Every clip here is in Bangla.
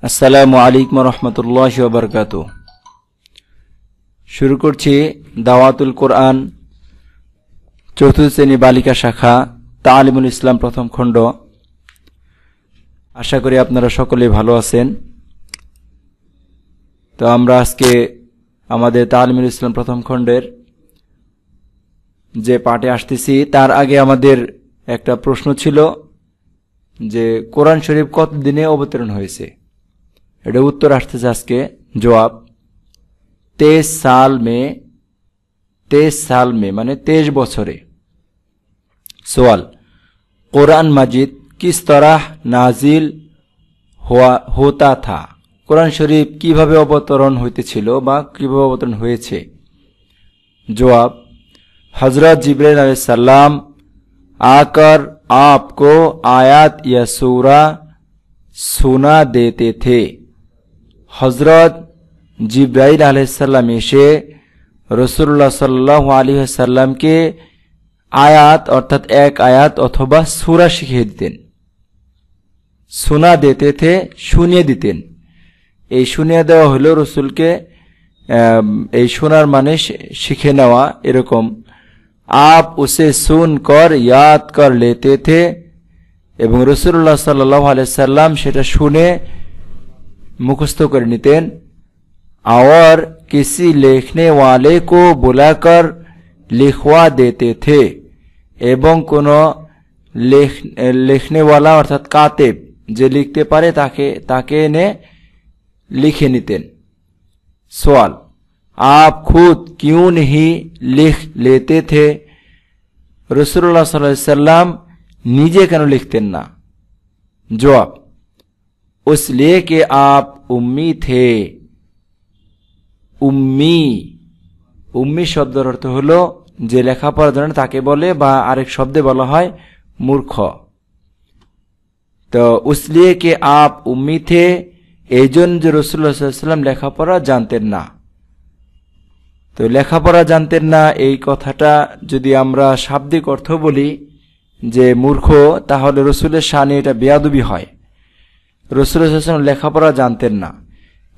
আসসালামু আলাইকুম রহমতুল্লাহি ওয়া বারাকাতুহু। শুরু করছি দাওয়াতুল কোরআন চতুর্থ শ্রেণী বালিকা শাখা তালিমুল ইসলাম প্রথম খণ্ড। আশা করি আপনারা সকলেই ভালো আছেন। তো আমরা আজকে আমাদের তালিমুল ইসলাম প্রথম খণ্ডের যে পাঠে আসতেছি তার আগে আমাদের একটা প্রশ্ন ছিল যে কোরআন শরীফ কত দিনে অবতরণ হয়েছে। এটা উত্তর আসতেছে আজকে। জবাব 23 साल में মানে 23 বছরে। सवाल कुरान मजीद किस तरह नाजिल होता था। कुरान शरीफ কিভাবে অবতরণ হইতেছিল বা কিভাবে অবতরণ হয়েছে। जवाब हजरत जिब्रील अलैहिस्सलाम आकर आपको आयत या सूरा सुना देते थे। हजरत जिब्राइल अलैहिस्सलाम एसे रसूलुल्लाह सल्लल्लाहु अलैहि वसल्लम के आयात अर्थात एक आयात अथवा सूरा शिखिए दितेन। सुना देते थे शुनिए दितेन। এই শুনিয়ে দেওয়া হলো রসুলকে, এই শোনার মানে শিখে নেওয়া এরকম। आप उसे सुनकर याद कर लेते थे এবং রসুলুল্লাহ সাল্লাল্লাহু আলাইহি ওয়াসাল্লাম সেটা শুনে मुखस्त कर नितेन और किसी लिखने वाले को बुलाकर लिखवा देते थे एवं कोनो लिखने वाला अर्थात कातिब जे लिखते पारे ताके ने लिखे नितेन। सवाल आप खुद क्यों नहीं लिख लेते थे। रसूलुल्लाह सल्लल्लाहु अलैहि वसल्लम निजे क्यों लिखतेन ना। जवाब इसलिए कि आप उम्मी थे। उम्मी शब्दर अर्थ हलो जे लेखापড়া জানে না তাকে বলে বা আরেক শব্দে বলা হয় মূর্খ। তো इसलिए कि आप उम्मी थे এইজন যে রাসূলুল্লাহ সাল্লাল্লাহু আলাইহি ওয়াসাল্লাম লেখাপড়া জানতেন না। তো লেখাপড়া জানতেন না এই কথাটা যদি আমরা শাব্দিক অর্থ বলি যে মূর্খ, তাহলে রাসূলের শানে এটা বেয়াদবি হয়। রাসূলুল্লাহ সাল্লাল্লাহু আলাইহি ওয়াসাল্লাম লেখাপড়া জানতেন না।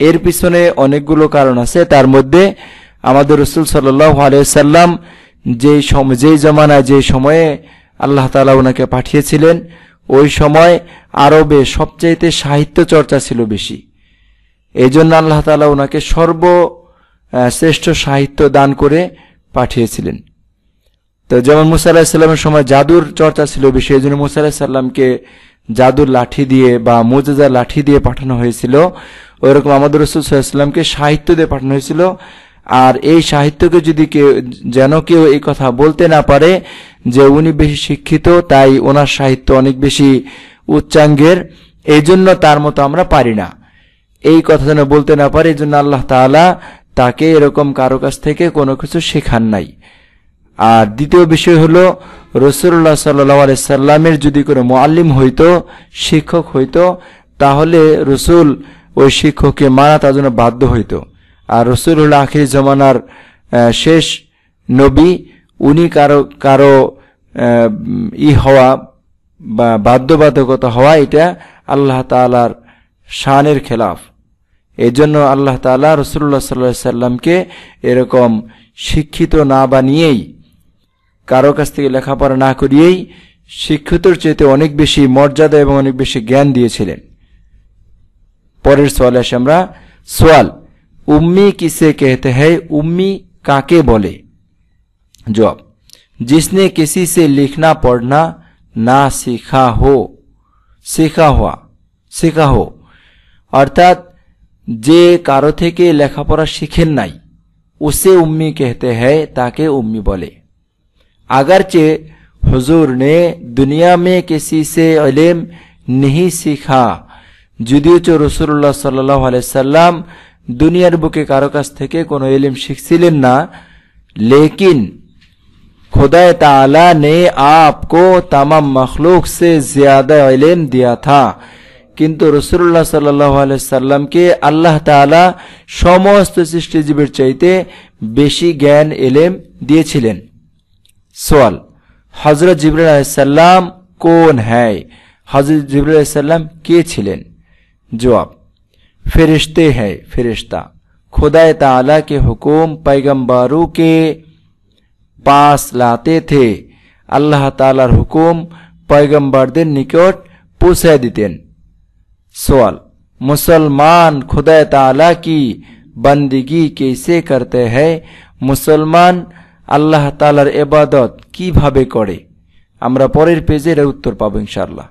এর পিছনে অনেকগুলো কারণ আছে। তার মধ্যে আমাদের রাসূল সাল্লাল্লাহু আলাইহি ওয়াসাল্লাম যেই জামানায় যে সময়ে আল্লাহ তাআলা ওনাকে পাঠিয়েছিলেন ওই সময় আরবে সবচাইতে সাহিত্য চর্চা ছিল বেশি। এইজন্য আল্লাহ তাআলা ওনাকে শ্রেষ্ঠ সাহিত্য দান করে পাঠিয়েছিলেন। তো যেমন মুসা আলাইহিস সালামের সময় জাদুর চর্চা ছিল বেশি, এইজন্য মুসা আলাইহিস সালামকে জাদুর লাঠি দিয়ে বা মুজিজার লাঠি দিয়ে পাঠানো হয়েছিল। ওইরকম আমাদের রাসূল সাল্লাল্লাহু আলাইহি ওয়াসাল্লামকে সাহিত্য দিয়ে পাঠানো হয়েছিল। আর এই সাহিত্যকে যদি কেউ এই কথা বলতে না পারে যে উনি বেশি শিক্ষিত তাই ওনার সাহিত্য অনেক বেশি উচ্চাঙ্গের, এই জন্য তার মতো আমরা পারি না, এই কথা যেন বলতে না পারে, এই জন্য আল্লাহ তাআলা তাকে এরকম কারো কাছ থেকে কোনো কিছু শেখান নাই। আর দ্বিতীয় বিষয় হলো রাসূলুল্লাহ সাল্লাল্লাহু আলাইহি সাল্লামের যদি কোনো মুআল্লিম হইতো, শিক্ষক হইতো, তাহলে রাসূল ওই শিক্ষককে মানা তার জন্য বাধ্য হইতো। আর রাসূল হলো আখির জামানার শেষ নবী, উনি কারো হওয়া বা বাধ্যবাধকতা হওয়া এটা আল্লাহ তাআলার শানের খেলাফ। এই জন্য আল্লাহ তাআলা রাসূলুল্লাহ সাল্লাল্লাহু আলাইহি সাল্লামকে এরকম শিক্ষিত না বানিয়েই, কারো কাছ থেকে লেখাপড়া না করিয়েই শিক্ষিতর চেয়ে অনেক বেশি মর্যাদা এবং অনেক বেশি জ্ঞান দিয়েছিলেন। পরের সওয়ালে আসি আমরা। सवाल उम्मी किसे कहते हैं। उम्मी काके बोले। जवाब जिसने किसी से लिखना पढ़ना ना सीखा हो अर्थात जे कारो थेके लेखापড়া शिखेन नाई उसे उम्मी कहते हैं, ताके उम्मी बोले। अगरचे हुजूर ने दुनिया में किसी से इल्म नहीं सीखा, যদিও রাসূলুল্লাহ সাল্লাল্লাহু আলাইহি ওয়াসাল্লাম দুনিয়ার বুকে কারো কাছ থেকে কোনো ইলম শিখছিলেন না, लेकिन खुदा ताला ने आपको तमाम मखलूक से ज्यादा इल्म दिया था। কিন্তু রাসূলুল্লাহ সাল্লাল্লাহু আলাইহি ওয়াসাল্লামকে আল্লাহ তাআলা সমস্ত সৃষ্টিজীবের চাইতে বেশি জ্ঞান ইলম দিয়েছিলেন। सवाल हजरत जिब्रील अलैहिस सलाम कौन है। हजरत जिब्रील अलैहिस सलाम কে ছিলেন। जवाब फरिश्ते हैं, फरिश्ता। खुदा ताला के हुक्म पैगम्बरों के पास लाते थे, अल्लाह तालार हुक्म पैगम्बरদের निकट पहुंचा दितेन। सवाल, मुसलमान खुदा ताला की बंदगी कैसे करते हैं? मुसलमान আল্লাহ তাআলার ইবাদত কিভাবে করে? আমরা পরের পেজে এর উত্তর পাবো ইনশাআল্লাহ।